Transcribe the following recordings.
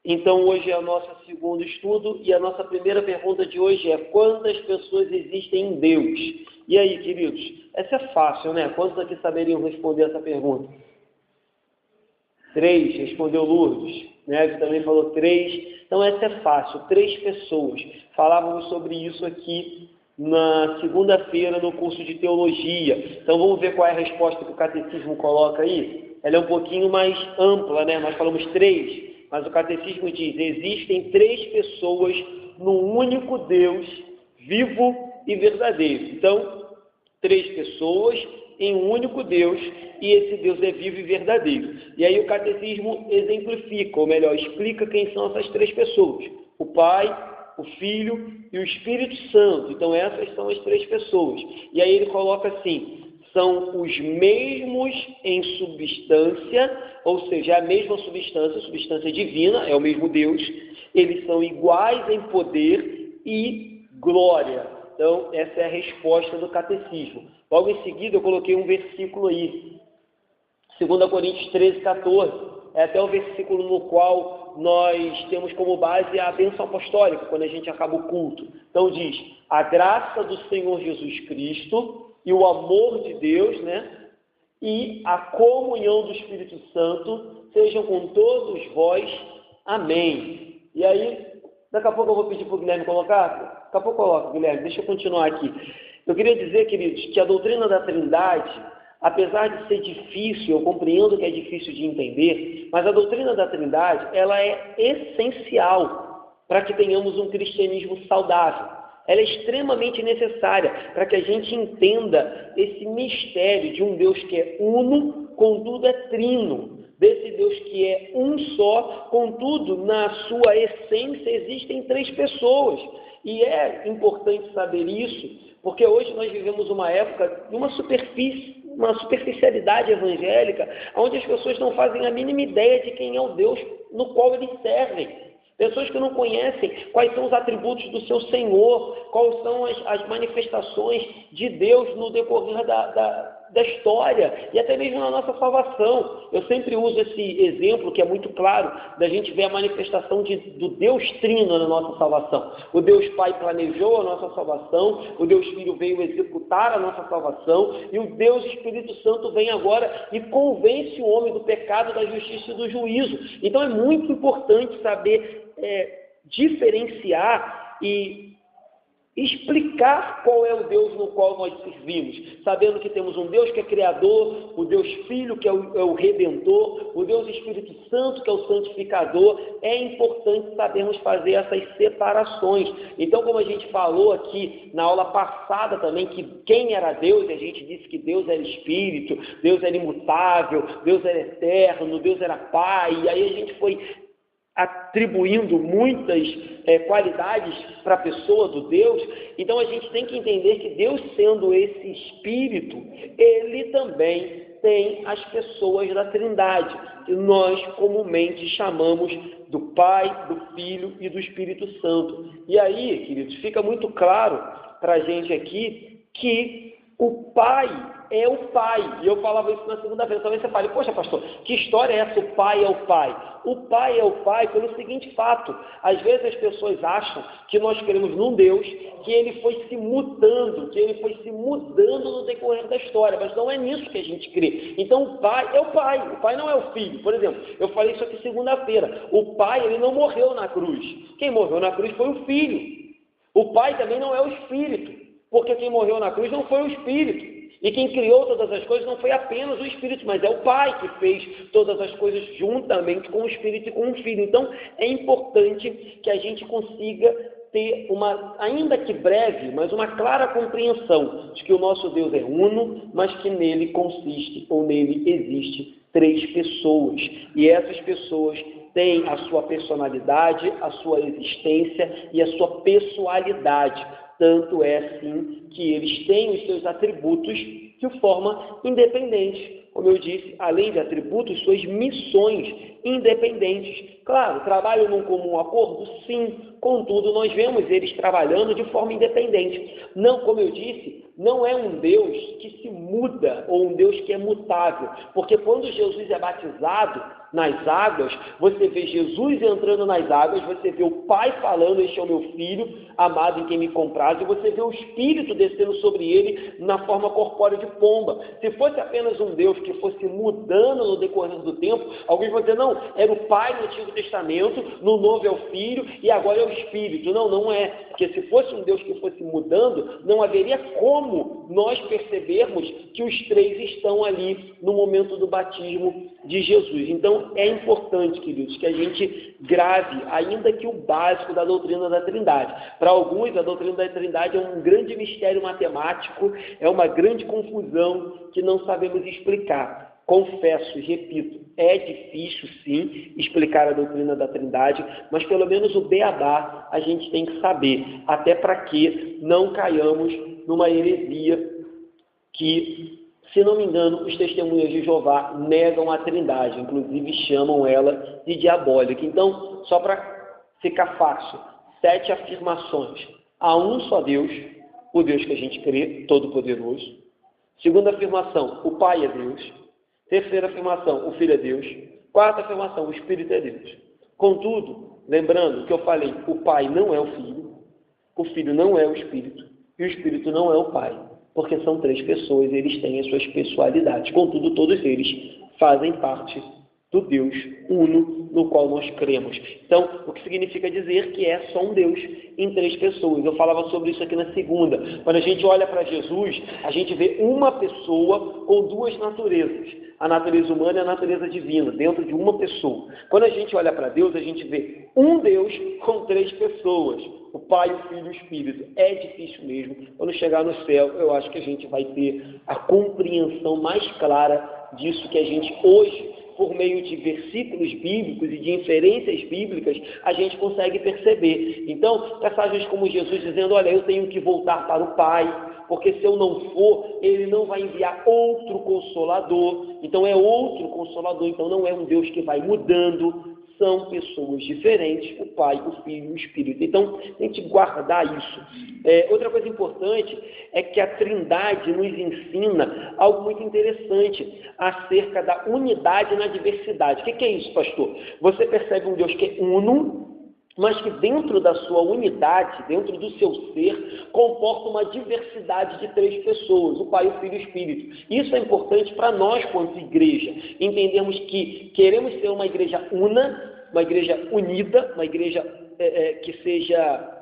Então, hoje é o nosso segundo estudo e a nossa primeira pergunta de hoje é: quantas pessoas existem em Deus? E aí, queridos? Essa é fácil, né? Quantos aqui saberiam responder essa pergunta? 3, respondeu Lourdes. Né? Também falou 3. Então, essa é fácil. 3 pessoas. Falávamos sobre isso aqui na segunda-feira no curso de teologia. Então, vamos ver qual é a resposta que o catecismo coloca aí. Ela é um pouquinho mais ampla, né? Nós falamos 3. Mas o catecismo diz: existem 3 pessoas num único Deus, vivo e verdadeiro. Então, 3 pessoas em um único Deus, e esse Deus é vivo e verdadeiro. E aí o catecismo exemplifica, ou melhor, explica quem são essas 3 pessoas: o Pai, o Filho e o Espírito Santo. Então essas são as 3 pessoas. E aí ele coloca assim: são os mesmos em substância, ou seja, a mesma substância divina, é o mesmo Deus. Eles são iguais em poder e glória. Então, essa é a resposta do catecismo. Logo em seguida, eu coloquei um versículo aí, 2 Coríntios 13, 14. É até o versículo no qual nós temos como base a bênção apostólica, quando a gente acaba o culto. Então diz: a graça do Senhor Jesus Cristo e o amor de Deus, né? E a comunhão do Espírito Santo sejam com todos vós. Amém. E aí, daqui a pouco eu vou pedir para o Guilherme colocar. Daqui a pouco eu coloco, Guilherme. Deixa eu continuar aqui. Eu queria dizer, queridos, que a doutrina da Trindade, apesar de ser difícil, eu compreendo que é difícil de entender, mas a doutrina da Trindade, ela é essencial para que tenhamos um cristianismo saudável. Ela é extremamente necessária para que a gente entenda esse mistério de um Deus que é uno, contudo é trino. Desse Deus que é um só, contudo, na sua essência existem 3 pessoas. E é importante saber isso, porque hoje nós vivemos uma época de uma superficialidade evangélica, onde as pessoas não fazem a mínima ideia de quem é o Deus no qual eles servem. Pessoas que não conhecem quais são os atributos do seu Senhor, quais são as manifestações de Deus no decorrer da história e até mesmo na nossa salvação. Eu sempre uso esse exemplo que é muito claro, da gente ver a manifestação do Deus Trino na nossa salvação. O Deus Pai planejou a nossa salvação, o Deus Filho veio executar a nossa salvação e o Deus Espírito Santo vem agora e convence o homem do pecado, da justiça e do juízo. Então é muito importante saber diferenciar e explicar qual é o Deus no qual nós servimos, sabendo que temos um Deus que é Criador, o Deus Filho que é o Redentor, o Deus Espírito Santo que é o Santificador. É importante sabermos fazer essas separações. Então, como a gente falou aqui na aula passada também, que quem era Deus, a gente disse que Deus era Espírito, Deus era imutável, Deus era eterno, Deus era Pai, e aí a gente foi atribuindo muitas qualidades para a pessoa do Deus. Então a gente tem que entender que Deus, sendo esse Espírito, Ele também tem as pessoas da Trindade, que nós comumente chamamos do Pai, do Filho e do Espírito Santo. E aí, queridos, fica muito claro para a gente aqui que o Pai é o Pai. E eu falava isso na segunda-feira. Talvez você fale: poxa, pastor, que história é essa? O Pai é o Pai. O Pai é o Pai pelo seguinte fato: às vezes as pessoas acham que nós queremos num Deus que ele foi se mudando, que ele foi se mudando no decorrer da história, mas não é nisso que a gente crê. Então o Pai é o Pai não é o Filho. Por exemplo, eu falei isso aqui segunda-feira: o Pai, ele não morreu na cruz. Quem morreu na cruz foi o Filho. O Pai também não é o Espírito, porque quem morreu na cruz não foi o Espírito. E quem criou todas as coisas não foi apenas o Espírito, mas é o Pai que fez todas as coisas juntamente com o Espírito e com o Filho. Então, é importante que a gente consiga ter uma, ainda que breve, mas uma clara compreensão de que o nosso Deus é uno, mas que nele consiste, ou nele existe, 3 pessoas. E essas pessoas têm a sua personalidade, a sua existência e a sua pessoalidade. Tanto é assim que eles têm os seus atributos de forma independente. Como eu disse, além de atributos, suas missões independentes. Claro, trabalham num comum acordo? Sim. Contudo, nós vemos eles trabalhando de forma independente. Não, como eu disse, não é um Deus que se muda ou um Deus que é mutável. Porque quando Jesus é batizado, nas águas, você vê Jesus entrando nas águas, você vê o Pai falando, este é o meu Filho, amado em quem me compraz, e você vê o Espírito descendo sobre ele na forma corpórea de pomba. Se fosse apenas um Deus que fosse mudando no decorrer do tempo, alguns vão dizer, não, era o Pai no Antigo Testamento, no Novo é o Filho, e agora é o Espírito. Não, não é, porque se fosse um Deus que fosse mudando, não haveria como nós percebermos que os três estão ali no momento do batismo de Jesus. Então, é importante, queridos, que a gente grave, ainda que o básico da doutrina da Trindade. Para alguns, a doutrina da Trindade é um grande mistério matemático, é uma grande confusão que não sabemos explicar. Confesso e repito, é difícil sim explicar a doutrina da Trindade, mas pelo menos o beabá a gente tem que saber, até para que não caiamos numa heresia que, se não me engano, os testemunhas de Jeová negam a Trindade, inclusive chamam ela de diabólica. Então, só para ficar fácil, 7 afirmações. Há um só Deus, o Deus que a gente crê, Todo-Poderoso. Segunda afirmação, o Pai é Deus. Terceira afirmação, o Filho é Deus. Quarta afirmação, o Espírito é Deus. Contudo, lembrando que eu falei, o Pai não é o Filho não é o Espírito, e o Espírito não é o Pai, porque são 3 pessoas e eles têm as suas pessoalidades. Contudo, todos eles fazem parte do Deus uno no qual nós cremos. Então, o que significa dizer que é só um Deus em 3 pessoas. Eu falava sobre isso aqui na segunda. Quando a gente olha para Jesus, a gente vê uma pessoa com 2 naturezas. A natureza humana e a natureza divina, dentro de uma pessoa. Quando a gente olha para Deus, a gente vê um Deus com 3 pessoas. O Pai, o Filho e o Espírito. É difícil mesmo. Quando chegar no céu, eu acho que a gente vai ter a compreensão mais clara disso que a gente hoje, por meio de versículos bíblicos e de inferências bíblicas, a gente consegue perceber. Então, passagens como Jesus dizendo, olha, eu tenho que voltar para o Pai, porque se eu não for, ele não vai enviar outro Consolador. Então é outro Consolador, então não é um Deus que vai mudando, são pessoas diferentes, o Pai, o Filho e o Espírito. Então, tem que guardar isso. Outra coisa importante é que a Trindade nos ensina algo muito interessante acerca da unidade na diversidade. O que é isso, pastor? Você percebe um Deus que é uno, mas que dentro da sua unidade, dentro do seu ser, comporta uma diversidade de 3 pessoas, o Pai, o Filho e o Espírito. Isso é importante para nós, quanto igreja, entendermos que queremos ser uma igreja uma igreja unida, uma igreja que seja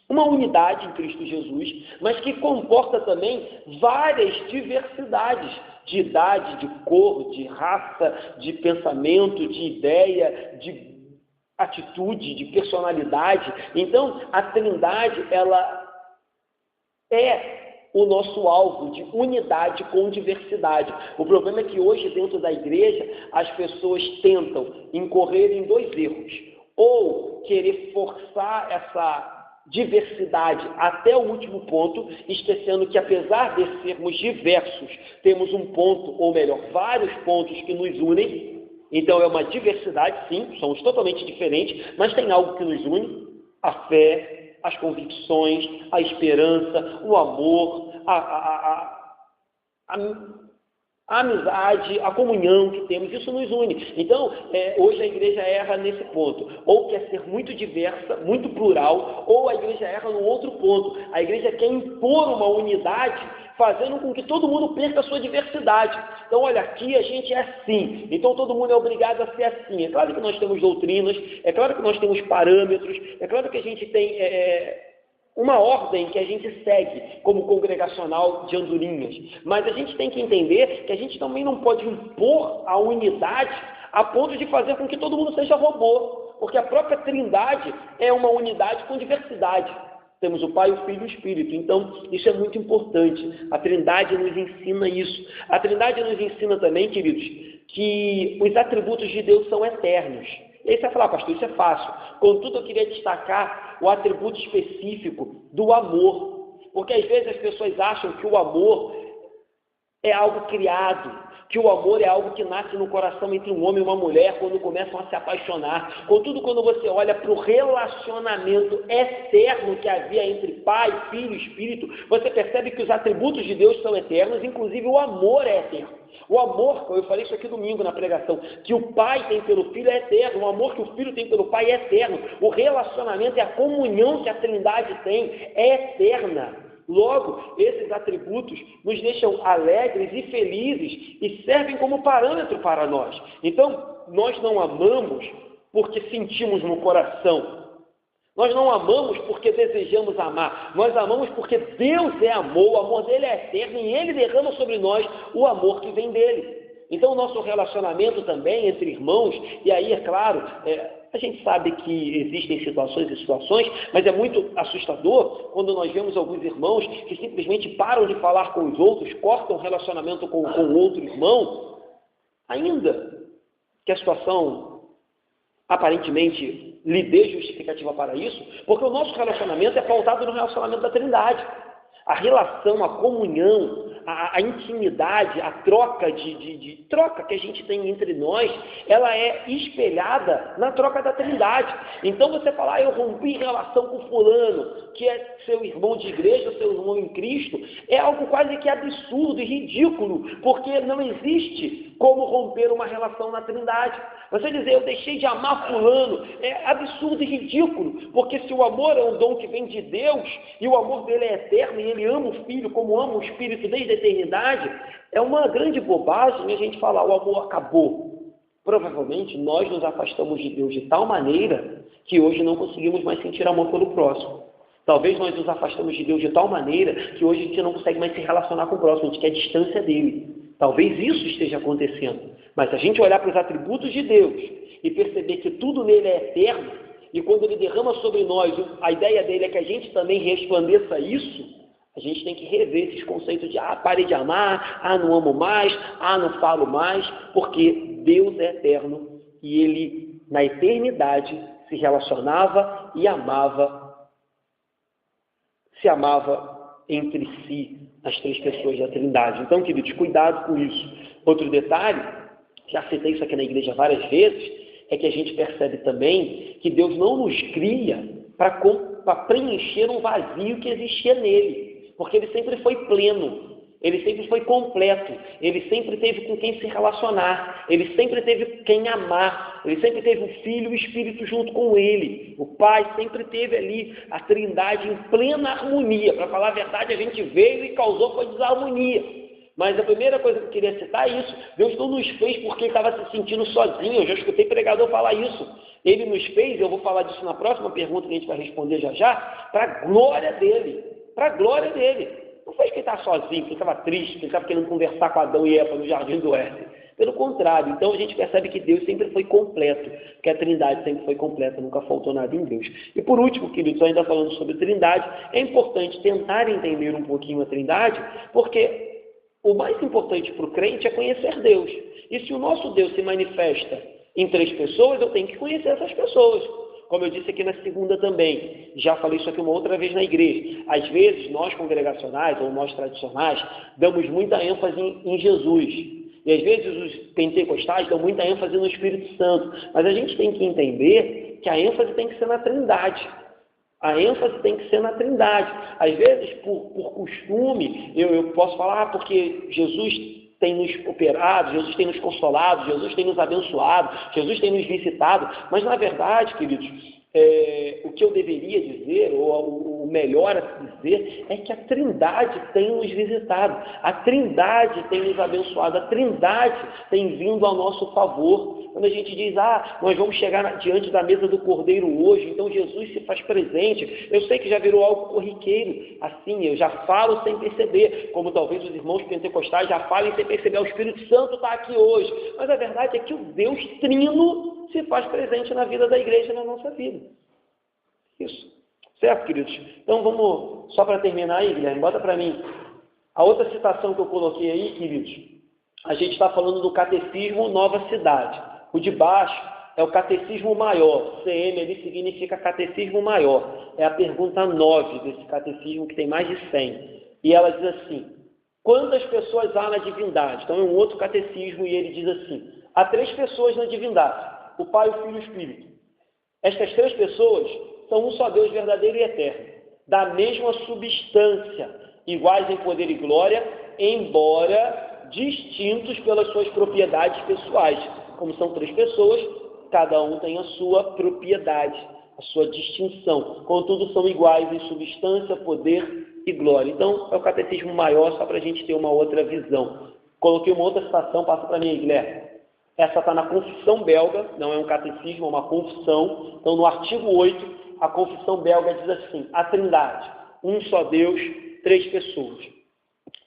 uma unidade em Cristo Jesus, mas que comporta também várias diversidades de idade, de cor, de raça, de pensamento, de ideia, de atitude, de personalidade. Então, a Trindade, ela é o nosso alvo de unidade com diversidade. O problema é que hoje, dentro da igreja, as pessoas tentam incorrer em 2 erros. Ou querer forçar essa diversidade até o último ponto, esquecendo que, apesar de sermos diversos, temos um ponto, ou melhor, vários pontos que nos unem. Então, é uma diversidade, sim, somos totalmente diferentes, mas tem algo que nos une: a fé, as convicções, a esperança, o amor, a amizade, a comunhão que temos, isso nos une. Então, hoje a igreja erra nesse ponto. Ou quer ser muito diversa, muito plural, ou a igreja erra no outro ponto. A igreja quer impor uma unidade, fazendo com que todo mundo perca a sua diversidade. Então, olha, aqui a gente é assim, então todo mundo é obrigado a ser assim. É claro que nós temos doutrinas, é claro que nós temos parâmetros, é claro que a gente tem uma ordem que a gente segue como congregacional de andorinhas, mas a gente tem que entender que a gente também não pode impor a unidade a ponto de fazer com que todo mundo seja robô, porque a própria Trindade é uma unidade com diversidade. Temos o Pai, o Filho e o Espírito. Então, isso é muito importante. A Trindade nos ensina isso. A Trindade nos ensina também, queridos, que os atributos de Deus são eternos. E aí você vai falar, pastor, isso é fácil. Contudo, eu queria destacar o atributo específico do amor. Porque às vezes as pessoas acham que o amor é algo criado, que o amor é algo que nasce no coração entre um homem e uma mulher quando começam a se apaixonar. Contudo, quando você olha para o relacionamento eterno que havia entre Pai, Filho e Espírito, você percebe que os atributos de Deus são eternos, inclusive o amor é eterno. O amor, eu falei isso aqui domingo na pregação, que o Pai tem pelo Filho é eterno, o amor que o Filho tem pelo Pai é eterno, o relacionamento e a comunhão que a Trindade tem é eterna. Logo, esses atributos nos deixam alegres e felizes e servem como parâmetro para nós. Então, nós não amamos porque sentimos no coração. Nós não amamos porque desejamos amar. Nós amamos porque Deus é amor, o amor dele é eterno e ele derrama sobre nós o amor que vem dele. Então, o nosso relacionamento também entre irmãos, e aí, é claro, a gente sabe que existem situações e situações, mas é muito assustador quando nós vemos alguns irmãos que simplesmente param de falar com os outros, cortam o relacionamento com o outro irmão, ainda que a situação aparentemente lhe dê justificativa para isso, porque o nosso relacionamento é pautado no relacionamento da Trindade. A relação, a comunhão, a intimidade, a troca troca que a gente tem entre nós, ela é espelhada na troca da Trindade. Então você fala, eu rompi relação com fulano, que é seu irmão de igreja, seu irmão em Cristo, é algo quase que absurdo e ridículo, porque não existe como romper uma relação na Trindade. Você dizer, eu deixei de amar fulano, é absurdo e ridículo, porque se o amor é um dom que vem de Deus, e o amor dele é eterno, e ele ama o Filho como ama o Espírito desde a eternidade, é uma grande bobagem a gente falar, o amor acabou. Provavelmente nós nos afastamos de Deus de tal maneira que hoje não conseguimos mais sentir amor pelo próximo. Talvez nós nos afastamos de Deus de tal maneira que hoje a gente não consegue mais se relacionar com o próximo, a gente quer distância dele. Talvez isso esteja acontecendo. Mas se a gente olhar para os atributos de Deus e perceber que tudo nele é eterno, e quando ele derrama sobre nós, a ideia dele é que a gente também resplandeça isso, a gente tem que rever esses conceitos de parei de amar, não amo mais, não falo mais, porque Deus é eterno e ele, na eternidade, se relacionava e se amava entre si, as três pessoas da Trindade. Então, queridos, cuidado com isso. Outro detalhe, já citei isso aqui na igreja várias vezes, é que a gente percebe também que Deus não nos cria para preencher um vazio que existia nele, porque ele sempre foi pleno, ele sempre foi completo, ele sempre teve com quem se relacionar, ele sempre teve quem amar, ele sempre teve o Filho e o Espírito junto com ele, o Pai sempre teve ali a Trindade em plena harmonia. Para falar a verdade, a gente veio e causou foi desarmonia. Mas a primeira coisa que eu queria citar é isso. Deus não nos fez porque ele estava se sentindo sozinho. Eu já escutei pregador falar isso. Ele nos fez, eu vou falar disso na próxima pergunta que a gente vai responder já, para a glória dele. Para a glória dele. Não foi que ele estava sozinho, que ele estava triste, que ele estava querendo conversar com Adão e Eva no jardim do Éden. Pelo contrário, então a gente percebe que Deus sempre foi completo, que a Trindade sempre foi completa, nunca faltou nada em Deus. E por último, queridos, ainda falando sobre Trindade, é importante tentar entender um pouquinho a Trindade, porque o mais importante para o crente é conhecer Deus. E se o nosso Deus se manifesta em três pessoas, eu tenho que conhecer essas pessoas. Como eu disse aqui na segunda também, já falei isso aqui uma outra vez na igreja. Às vezes, nós congregacionais ou nós tradicionais, damos muita ênfase em Jesus. E às vezes os pentecostais dão muita ênfase no Espírito Santo. Mas a gente tem que entender que a ênfase tem que ser na Trindade. A ênfase tem que ser na Trindade. Às vezes, por costume, eu posso falar porque Jesus tem nos operado, Jesus tem nos consolado, Jesus tem nos abençoado, Jesus tem nos visitado, mas na verdade, queridos, o que eu deveria dizer, ou o melhor a se dizer, é que a Trindade tem nos visitado, a Trindade tem nos abençoado, a Trindade tem vindo ao nosso favor. Quando a gente diz, nós vamos chegar diante da mesa do Cordeiro hoje, então Jesus se faz presente. Eu sei que já virou algo corriqueiro, assim, eu já falo sem perceber, como talvez os irmãos pentecostais já falem sem perceber, o Espírito Santo está aqui hoje. Mas a verdade é que o Deus Trino se faz presente na vida da igreja, na nossa vida. Isso. Certo, queridos? Então vamos, só para terminar aí, Guilherme, bota para mim. A outra citação que eu coloquei aí, queridos, a gente está falando do Catecismo Nova Cidade. O de baixo é o Catecismo Maior. CM ali significa Catecismo Maior. É a pergunta 9 desse catecismo, que tem mais de 100. E ela diz assim: Quantas pessoas há na divindade? Então é um outro catecismo e ele diz assim: há 3 pessoas na divindade, o Pai, o Filho e o Espírito. Estas 3 pessoas são um só Deus verdadeiro e eterno, da mesma substância, iguais em poder e glória, embora distintos pelas suas propriedades pessoais. Como são 3 pessoas, cada um tem a sua propriedade, a sua distinção. Contudo, são iguais em substância, poder e glória. Então, é o catecismo maior, só para a gente ter uma outra visão. Coloquei uma outra citação, passa para mim, Guilherme. Essa está na Confissão Belga, não é um catecismo, é uma confissão. Então, no artigo 8, a Confissão Belga diz assim: a Trindade, um só Deus, 3 pessoas.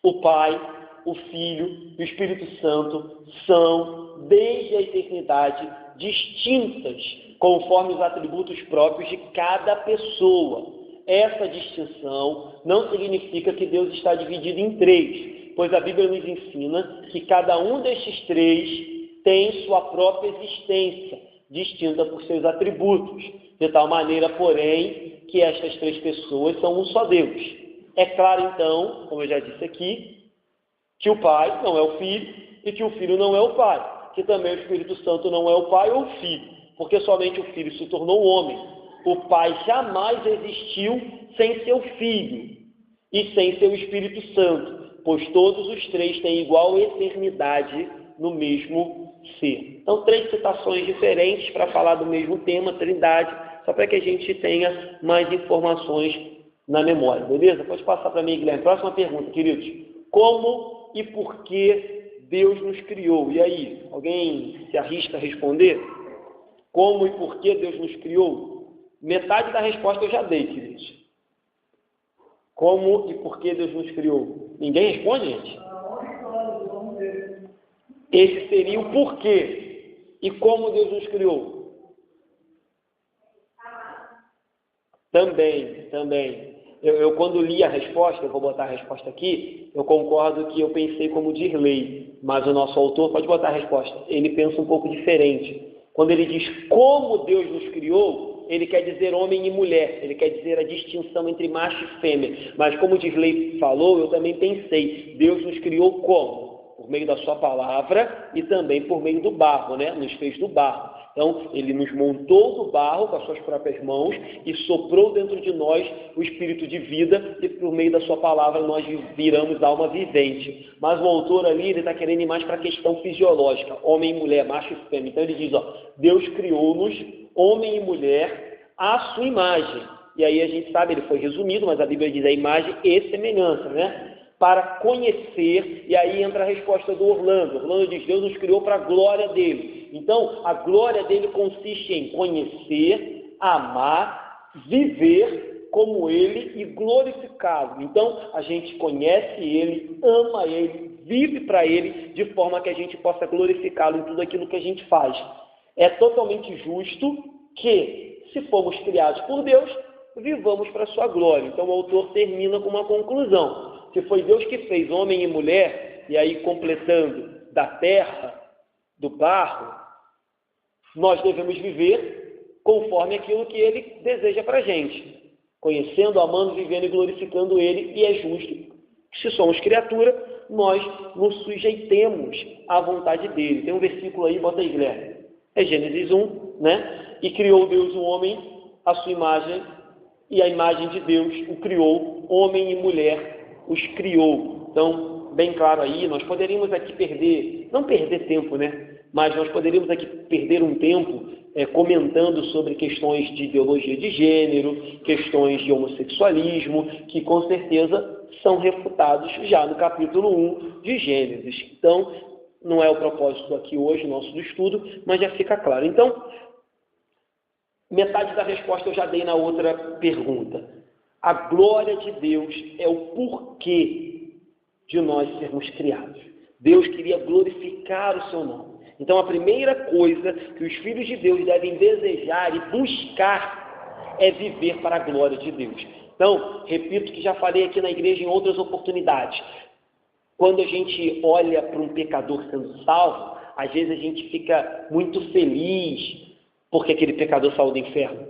O Pai, o Filho e o Espírito Santo são, desde a eternidade, distintas, conforme os atributos próprios de cada pessoa. Essa distinção não significa que Deus está dividido em 3, pois a Bíblia nos ensina que cada um destes 3 tem sua própria existência, distinta por seus atributos, de tal maneira, porém, que estas 3 pessoas são um só Deus. É claro, então, como eu já disse aqui, que o Pai não é o Filho e que o Filho não é o Pai, que também o Espírito Santo não é o Pai ou o Filho, porque somente o Filho se tornou homem. O Pai jamais existiu sem seu Filho e sem seu Espírito Santo, pois todos os 3 têm igual eternidade no mesmo ser. Então, 3 citações diferentes para falar do mesmo tema, Trindade, só para que a gente tenha mais informações na memória, beleza? Pode passar para mim, Guilherme. Próxima pergunta, queridos. Como e por que Deus nos criou? E aí, alguém se arrisca a responder? Como e por que Deus nos criou? Metade da resposta eu já dei, queridos. Como e por que Deus nos criou? Ninguém responde, gente? Esse seria o porquê. E como Deus nos criou? Também. Eu quando li a resposta, eu vou botar a resposta aqui, eu concordo que eu pensei como Dirley, mas o nosso autor, pode botar a resposta, ele pensa um pouco diferente. Quando ele diz como Deus nos criou, ele quer dizer homem e mulher, ele quer dizer a distinção entre macho e fêmea. Mas como o Dirley falou, eu também pensei, Deus nos criou como? Por meio da sua palavra e também por meio do barro, né? Nos fez do barro. Então, ele nos montou do barro com as suas próprias mãos e soprou dentro de nós o espírito de vida e por meio da sua palavra nós viramos alma vivente. Mas o autor ali, ele está querendo ir mais para a questão fisiológica, homem e mulher, macho e fêmea. Então ele diz, Deus criou-nos, homem e mulher, à sua imagem. E aí a gente sabe, ele foi resumido, mas a Bíblia diz a imagem e semelhança, né? Para conhecer, e aí entra a resposta do Orlando. Orlando diz, Deus nos criou para a glória dele. Então, a glória dele consiste em conhecer, amar, viver como ele e glorificá-lo. Então, a gente conhece ele, ama ele, vive para ele, de forma que a gente possa glorificá-lo em tudo aquilo que a gente faz. É totalmente justo que, se fomos criados por Deus, vivamos para a sua glória. Então, o autor termina com uma conclusão. Se foi Deus que fez homem e mulher, e aí completando, da terra, do barro, nós devemos viver conforme aquilo que ele deseja para a gente, conhecendo, amando, vivendo e glorificando ele, e é justo que, se somos criatura, nós nos sujeitemos à vontade dele. Tem um versículo aí, bota aí, Guilherme. É Gênesis 1, né? E criou Deus o homem à sua imagem, e a imagem de Deus o criou, homem e mulher os criou. Então, bem claro aí, nós poderíamos aqui não perder tempo, né? Mas nós poderíamos aqui perder um tempo comentando sobre questões de ideologia de gênero, questões de homossexualismo, que com certeza são refutados já no capítulo 1 de Gênesis. Então, não é o propósito aqui hoje, nosso do estudo, mas já fica claro. Então, metade da resposta eu já dei na outra pergunta. A glória de Deus é o porquê de nós sermos criados. Deus queria glorificar o seu nome. Então, a primeira coisa que os filhos de Deus devem desejar e buscar é viver para a glória de Deus. Então, repito que já falei aqui na igreja em outras oportunidades. Quando a gente olha para um pecador sendo salvo, às vezes a gente fica muito feliz porque aquele pecador saiu do inferno.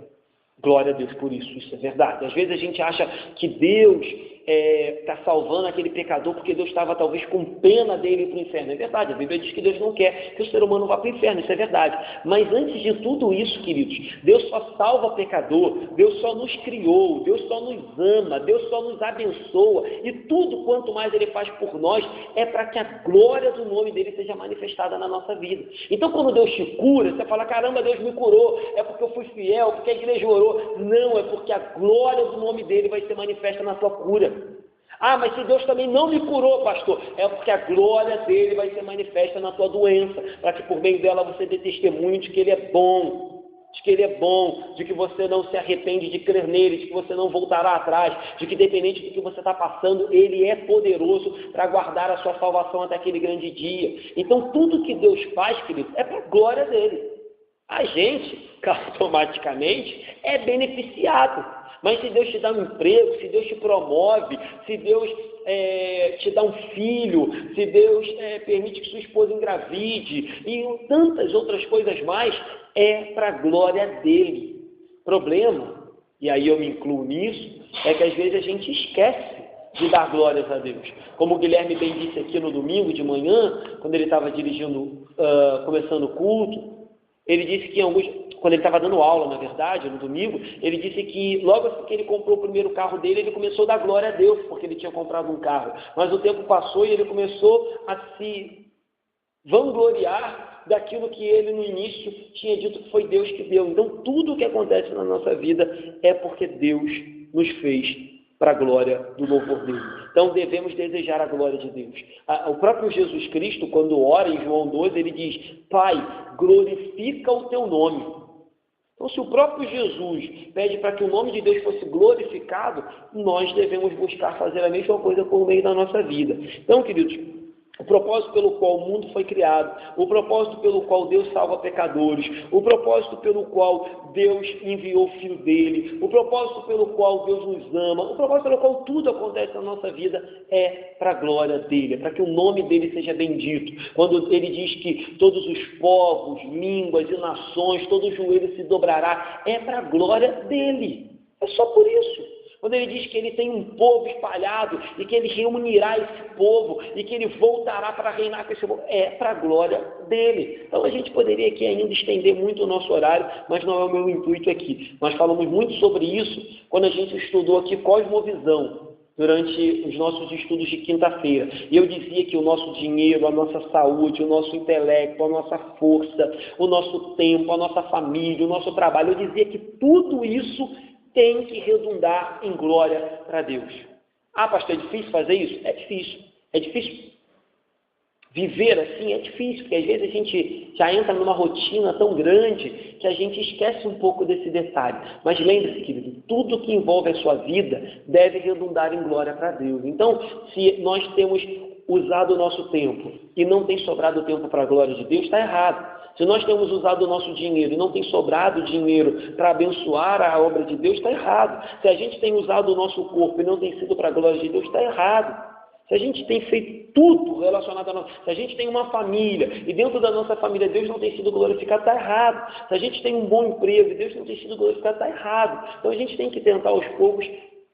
Glória a Deus por isso, isso é verdade. Às vezes a gente acha que Deus está salvando aquele pecador porque Deus estava talvez com pena dele ir para o inferno. É verdade, a Bíblia diz que Deus não quer que o ser humano vá para o inferno, isso é verdade. Mas antes de tudo isso, queridos, Deus só salva pecador, Deus só nos criou, Deus só nos ama, Deus só nos abençoa, e tudo quanto mais Ele faz por nós é para que a glória do nome dele seja manifestada na nossa vida. Então quando Deus te cura, você fala, caramba, Deus me curou, é porque eu fui fiel, porque a igreja orou. Não, é porque a glória do nome dele vai ser manifesta na tua cura. Ah, mas se Deus também não me curou, pastor, é porque a glória dele vai ser manifesta na tua doença, para que por meio dela você dê testemunho de que ele é bom, de que você não se arrepende de crer nele, de que você não voltará atrás, de que independente do que você está passando, ele é poderoso para guardar a sua salvação até aquele grande dia. Então tudo que Deus faz, querido, é para a glória dele. A gente, automaticamente, é beneficiado. Mas se Deus te dá um emprego, se Deus te promove, se Deus te dá um filho, se Deus permite que sua esposa engravide e tantas outras coisas mais, é para a glória dele. Problema, e aí eu me incluo nisso, é que às vezes a gente esquece de dar glórias a Deus. Como o Guilherme bem disse aqui no domingo de manhã, quando ele estava dirigindo, começando o culto, ele disse que quando ele estava dando aula, na verdade, no domingo, ele disse que logo assim que ele comprou o primeiro carro dele, ele começou a dar glória a Deus, porque ele tinha comprado um carro. Mas o tempo passou e ele começou a se vangloriar daquilo que ele no início tinha dito que foi Deus que deu. Então tudo o que acontece na nossa vida é porque Deus nos fez para a glória do louvor dele. Então devemos desejar a glória de Deus. O próprio Jesus Cristo, quando ora em João 12, ele diz, Pai, glorifica o teu nome. Então se o próprio Jesus pede para que o nome de Deus fosse glorificado, nós devemos buscar fazer a mesma coisa por meio da nossa vida. Então, queridos, o propósito pelo qual o mundo foi criado, o propósito pelo qual Deus salva pecadores, o propósito pelo qual Deus enviou o Filho dele, o propósito pelo qual Deus nos ama, o propósito pelo qual tudo acontece na nossa vida é para a glória dele, é para que o nome dele seja bendito. Quando ele diz que todos os povos, línguas e nações, todo joelho se dobrará, é para a glória dele. É só por isso. Quando ele diz que ele tem um povo espalhado e que ele reunirá esse povo e que ele voltará para reinar com esse povo, é para a glória dele. Então a gente poderia aqui ainda estender muito o nosso horário, mas não é o meu intuito aqui. Nós falamos muito sobre isso quando a gente estudou aqui Cosmovisão, durante os nossos estudos de quinta-feira. E eu dizia que o nosso dinheiro, a nossa saúde, o nosso intelecto, a nossa força, o nosso tempo, a nossa família, o nosso trabalho, eu dizia que tudo isso tem que redundar em glória para Deus. Ah, pastor, é difícil fazer isso? É difícil. É difícil viver assim? É difícil, porque às vezes a gente já entra numa rotina tão grande que a gente esquece um pouco desse detalhe. Mas lembre-se, querido, tudo que envolve a sua vida deve redundar em glória para Deus. Então, se nós temos usado o nosso tempo e não tem sobrado tempo para a glória de Deus, está errado. Se nós temos usado o nosso dinheiro e não tem sobrado dinheiro para abençoar a obra de Deus, está errado. Se a gente tem usado o nosso corpo e não tem sido para a glória de Deus, está errado. Se a gente tem feito tudo relacionado a nós, se a gente tem uma família e dentro da nossa família Deus não tem sido glorificado, está errado. Se a gente tem um bom emprego e Deus não tem sido glorificado, está errado. Então a gente tem que tentar aos poucos,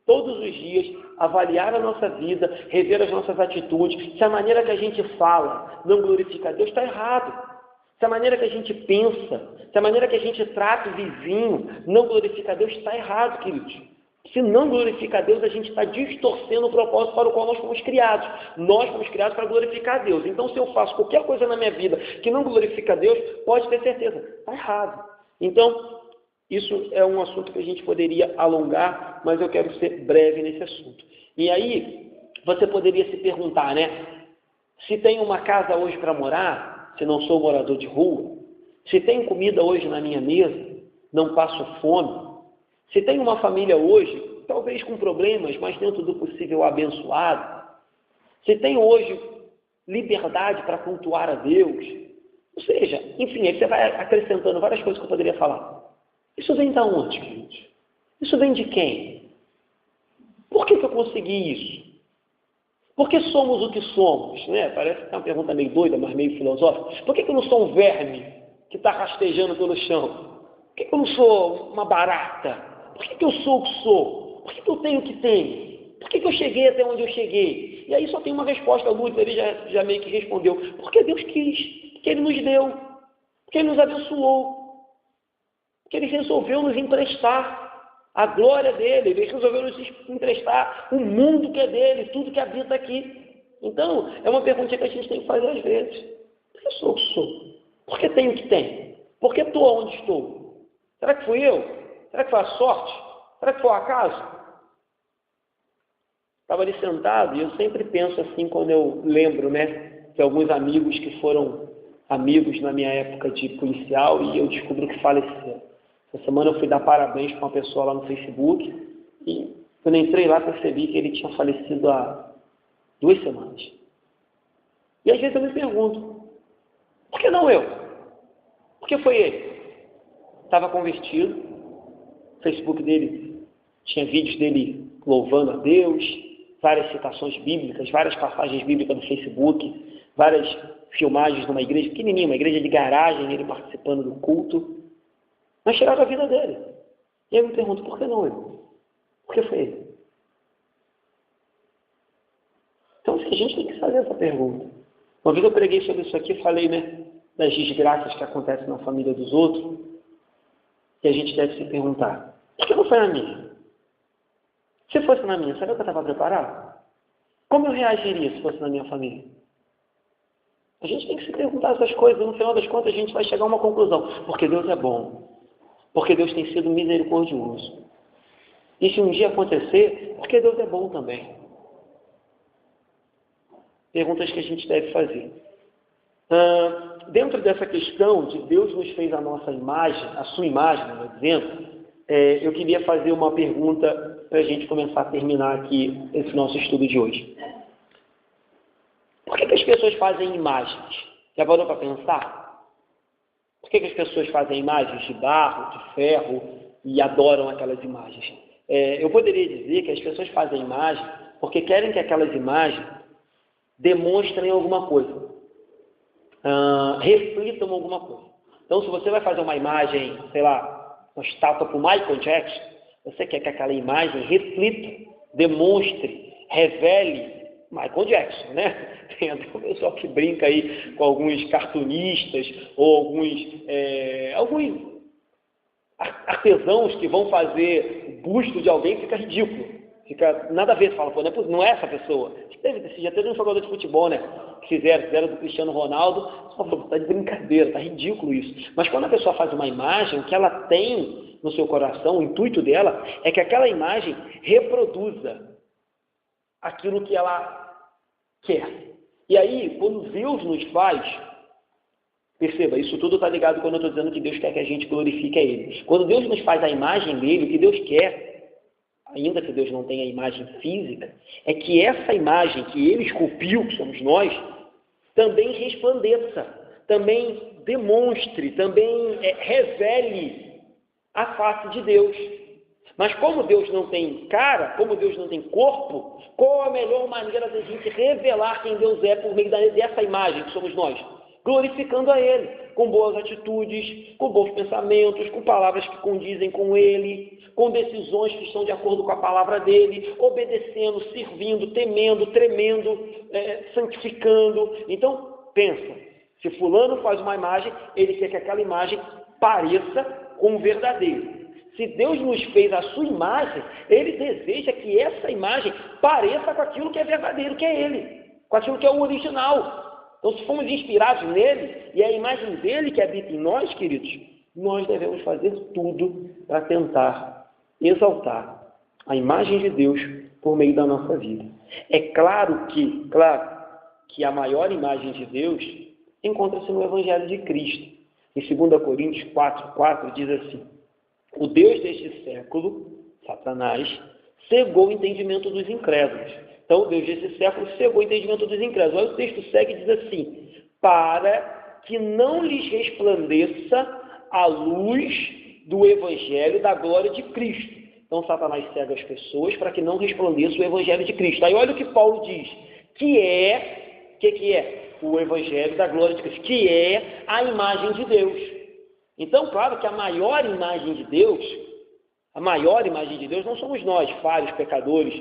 todos os dias, avaliar a nossa vida, rever as nossas atitudes. Se a maneira que a gente fala não glorifica a Deus, está errado. Se a maneira que a gente pensa, se a maneira que a gente trata o vizinho não glorifica a Deus, está errado, queridos. Se não glorifica a Deus, a gente está distorcendo o propósito para o qual nós fomos criados. Nós fomos criados para glorificar a Deus. Então, se eu faço qualquer coisa na minha vida que não glorifica a Deus, pode ter certeza, está errado. Então, isso é um assunto que a gente poderia alongar, mas eu quero ser breve nesse assunto. E aí, você poderia se perguntar, né? Se tem uma casa hoje para morar, se não sou morador de rua, se tem comida hoje na minha mesa, não passo fome, se tem uma família hoje, talvez com problemas, mas dentro do possível abençoado, se tem hoje liberdade para cultuar a Deus, ou seja, enfim, aí você vai acrescentando várias coisas que eu poderia falar. Isso vem de onde, queridos? Isso vem de quem? Por que eu consegui isso? Por que somos o que somos? Né? Parece que é uma pergunta meio doida, mas meio filosófica. Por que eu não sou um verme que está rastejando pelo chão? Por que eu não sou uma barata? Por que eu sou o que sou? Por que eu tenho o que tenho? Por que eu cheguei até onde eu cheguei? E aí só tem uma resposta, Luther, ele já meio que respondeu. Porque Deus quis, porque Ele nos deu, porque Ele nos abençoou, porque Ele resolveu nos emprestar a glória dEle, Ele resolveu nos emprestar o mundo que é dEle, tudo que habita aqui. Então, é uma pergunta que a gente tem que fazer às vezes. Por que eu sou o que sou? Por que tenho o que tenho? Por que estou onde estou? Será que fui eu? Será que foi a sorte? Será que foi o acaso? Estava ali sentado e eu sempre penso assim quando eu lembro, de alguns amigos que foram amigos na minha época de policial e eu descubro que faleceram. Essa semana eu fui dar parabéns para uma pessoa lá no Facebook e quando eu entrei lá percebi que ele tinha falecido há 2 semanas. E às vezes eu me pergunto, por que não eu? Por que foi ele? Estava convertido, o Facebook dele tinha vídeos dele louvando a Deus, várias citações bíblicas, várias passagens bíblicas no Facebook, várias filmagens numa igreja pequenininha, uma igreja de garagem, ele participando do culto. Mas tiraram a vida dele. E eu me pergunto, por que não eu? Por que foi ele? Então, a gente tem que fazer essa pergunta. Uma vez eu preguei sobre isso aqui, falei, das desgraças que acontecem na família dos outros, e a gente deve se perguntar, por que não foi na minha? Se fosse na minha, será que eu estava preparado? Como eu reagiria se fosse na minha família? A gente tem que se perguntar essas coisas, e no final das contas a gente vai chegar a uma conclusão, porque Deus é bom. Porque Deus tem sido misericordioso. E se um dia acontecer, porque Deus é bom também. Perguntas que a gente deve fazer. Dentro dessa questão de Deus nos fez a nossa imagem, a sua imagem, melhor dizendo, eu queria fazer uma pergunta para a gente começar a terminar aqui esse nosso estudo de hoje. Por que as pessoas fazem imagens? Já parou para pensar? Por que as pessoas fazem imagens de barro, de ferro e adoram aquelas imagens? Eu poderia dizer que as pessoas fazem imagens porque querem que aquelas imagens demonstrem alguma coisa, reflitam alguma coisa. Então, se você vai fazer uma imagem, sei lá, uma estátua para o Michael Jackson, você quer que aquela imagem reflita, demonstre, revele Michael Jackson, Tem até o pessoal que brinca aí com alguns cartunistas ou alguns artesãos que vão fazer o busto de alguém, fica ridículo. Fica nada a ver, você fala, pô, não é essa pessoa. Já teve um jogador de futebol, que fizeram do Cristiano Ronaldo, você fala, tá de brincadeira, tá ridículo isso. Mas quando a pessoa faz uma imagem, o que ela tem no seu coração, o intuito dela é que aquela imagem reproduza aquilo que ela quer. E aí, quando Deus nos faz, perceba, isso tudo está ligado quando eu estou dizendo que Deus quer que a gente glorifique a Ele. Quando Deus nos faz a imagem dele, o que Deus quer, ainda que Deus não tenha a imagem física, é que essa imagem que Ele esculpiu, que somos nós, também resplandeça, também demonstre, também revele a face de Deus. Mas como Deus não tem cara, como Deus não tem corpo, qual a melhor maneira da gente revelar quem Deus é por meio dessa imagem que somos nós? Glorificando a Ele, com boas atitudes, com bons pensamentos, com palavras que condizem com Ele, com decisões que estão de acordo com a palavra dEle, obedecendo, servindo, temendo, tremendo, santificando. Então, pensa, se fulano faz uma imagem, ele quer que aquela imagem pareça com o verdadeiro. Se Deus nos fez a sua imagem, Ele deseja que essa imagem pareça com aquilo que é verdadeiro, que é Ele, com aquilo que é o original. Então, se fomos inspirados nele, e é a imagem dele que habita em nós, queridos, nós devemos fazer tudo para tentar exaltar a imagem de Deus por meio da nossa vida. É claro que a maior imagem de Deus encontra-se no Evangelho de Cristo. Em 2 Coríntios 4,4 diz assim: o Deus deste século, Satanás, cegou o entendimento dos incrédulos. Então, o Deus desse século cegou o entendimento dos incrédulos. Olha, o texto segue e diz assim: para que não lhes resplandeça a luz do Evangelho da glória de Cristo. Então, Satanás cega as pessoas para que não resplandeça o Evangelho de Cristo. Aí olha o que Paulo diz, que é o Evangelho da glória de Cristo, que é a imagem de Deus. Então, claro que a maior imagem de Deus, A maior imagem de Deus não somos nós, falhos, pecadores,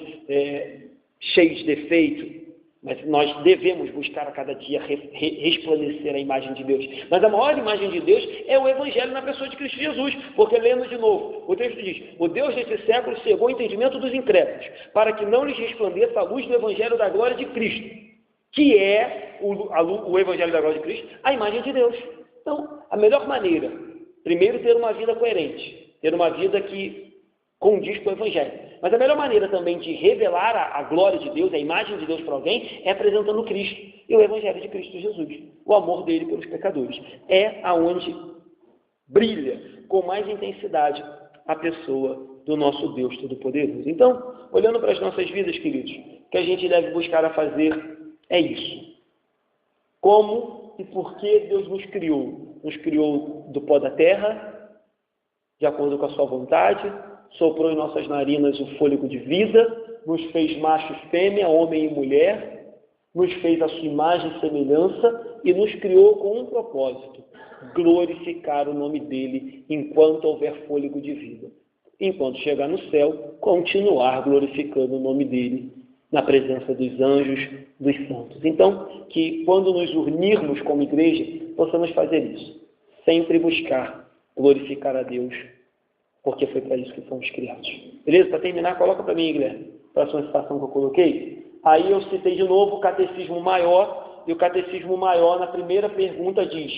cheios de defeito, mas nós devemos buscar a cada dia resplandecer a imagem de Deus. Mas a maior imagem de Deus é o Evangelho na pessoa de Cristo Jesus, porque lendo de novo, o texto diz: o Deus desse século cegou o entendimento dos incrédulos, para que não lhes resplandeça a luz do Evangelho da glória de Cristo, que é o Evangelho da glória de Cristo, a imagem de Deus. Então, a melhor maneira, primeiro, ter uma vida coerente, ter uma vida que condiz com o Evangelho. Mas a melhor maneira também de revelar a glória de Deus, a imagem de Deus para alguém, é apresentando Cristo e o Evangelho de Cristo Jesus, o amor dele pelos pecadores. É aonde brilha com mais intensidade a pessoa do nosso Deus Todo-Poderoso. Então, olhando para as nossas vidas, queridos, o que a gente deve buscar a fazer é isso. Como e por que Deus nos criou? Nos criou do pó da terra, de acordo com a sua vontade, soprou em nossas narinas o fôlego de vida, nos fez macho e fêmea, homem e mulher, nos fez a sua imagem e semelhança e nos criou com um propósito: glorificar o nome dele enquanto houver fôlego de vida. Enquanto chegar no céu, continuar glorificando o nome dele na presença dos anjos, dos santos. Então, que quando nos unirmos como igreja, possamos fazer isso. Sempre buscar glorificar a Deus, porque foi para isso que fomos criados. Beleza? Para terminar, coloca para mim, Guilherme, a próxima citação que eu coloquei. Aí eu citei de novo o Catecismo Maior, e o Catecismo Maior, na primeira pergunta, diz: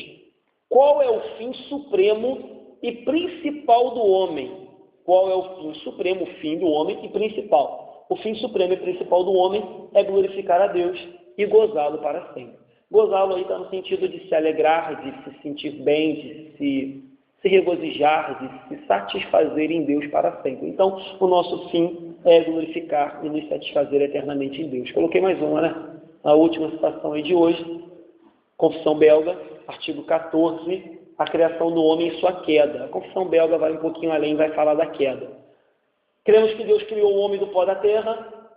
qual é o fim supremo e principal do homem? Qual é o fim supremo, o fim do homem e principal? O fim supremo e principal do homem é glorificar a Deus e gozá-lo para sempre. Gozá-lo aí está no sentido de se alegrar, de se sentir bem, de se regozijar, de se satisfazer em Deus para sempre. Então, o nosso fim é glorificar e nos satisfazer eternamente em Deus. Coloquei mais uma, né? A última citação aí de hoje, Confissão Belga, artigo 14, a criação do homem e sua queda. A Confissão Belga vai um pouquinho além, vai falar da queda. Cremos que Deus criou o homem do pó da terra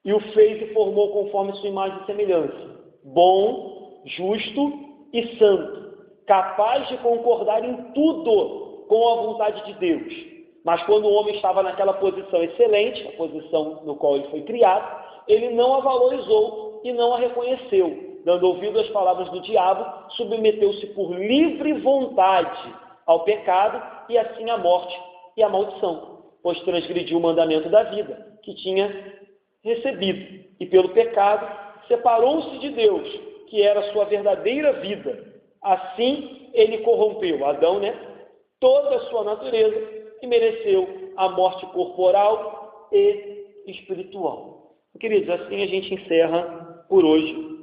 e o fez e formou conforme sua imagem e semelhança. Bom, justo e santo, capaz de concordar em tudo com a vontade de Deus. Mas quando o homem estava naquela posição excelente, a posição no qual ele foi criado, ele não a valorizou e não a reconheceu. Dando ouvido às palavras do diabo, submeteu-se por livre vontade ao pecado e assim à morte e à maldição, pois transgrediu o mandamento da vida que tinha recebido e pelo pecado separou-se de Deus, que era a sua verdadeira vida. Assim, ele corrompeu, Adão, toda a sua natureza e mereceu a morte corporal e espiritual. Queridos, assim a gente encerra por hoje